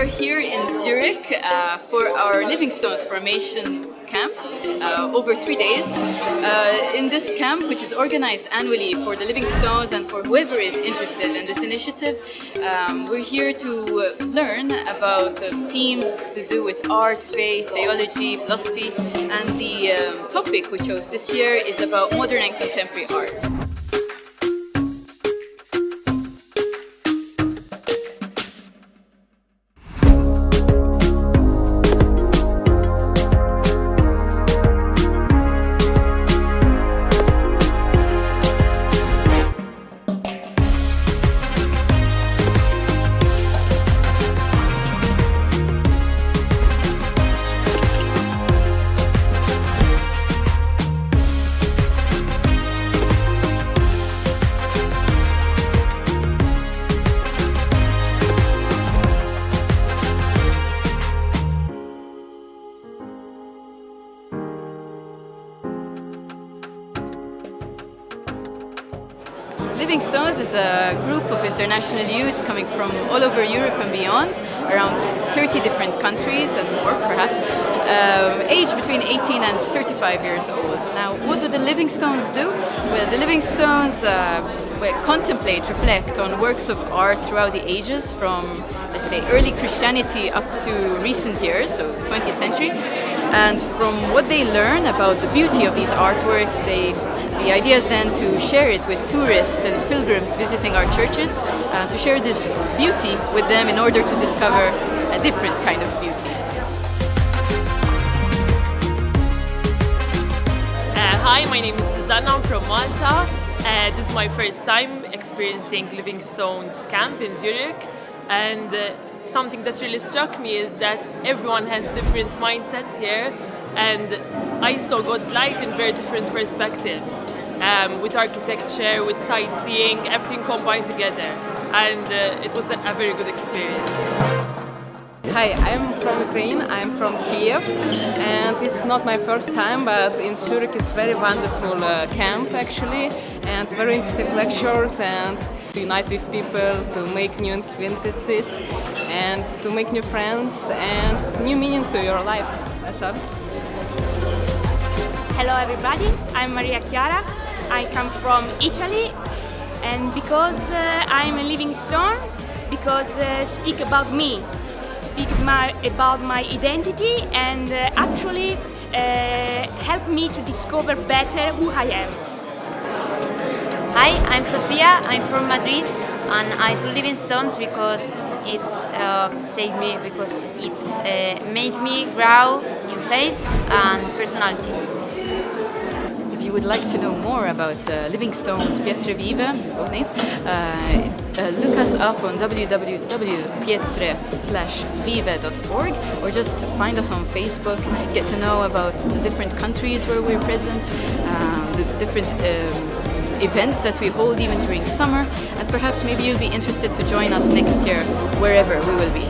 are here in Zurich for our Living Stones formation camp over 3 days. In this camp, which is organized annually for the Living Stones and for whoever is interested in this initiative, we're here to learn about themes to do with art, faith, theology, philosophy, and the topic we chose this year is about modern and contemporary art. Living Stones is a group of international youths coming from all over Europe and beyond, around 30 different countries and more perhaps, aged between 18 and 35 years old. Now, what do the Living Stones do? Well, the Living Stones contemplate, reflect on works of art throughout the ages, from, let's say, early Christianity up to recent years, so 20th century. And from what they learn about the beauty of these artworks, the idea is then to share it with tourists and pilgrims visiting our churches, to share this beauty with them in order to discover a different kind of beauty. Hi, my name is Suzanne, I'm from Malta. This is my first time experiencing Living Stones camp in Zurich, and something that really struck me is that everyone has different mindsets here, and I saw God's light in very different perspectives, with architecture, with sightseeing, everything combined together, and it was a very good experience. Hi, I'm from Ukraine, I'm from Kiev, and it's not my first time, but in Zurich it's very wonderful camp actually, and very interesting lectures, and to unite with people, to make new acquaintances, and to make new friends, and new meaning to your life. That's all. Hello everybody, I'm Chiara. I come from Italy, and because I'm a living stone, because speak about me, speak about my identity, and actually help me to discover better who I am. Hi, I'm Sofia, I'm from Madrid, and I do Living Stones because it's saved me, because it's make me grow in faith and personality. If you would like to know more about Living Stones, Pietre, Vive, both names, look us up on www.pietre/vive.org, or just find us on Facebook, get to know about the different countries where we're present, the different events that we hold even during summer, and perhaps maybe you'll be interested to join us next year wherever we will be.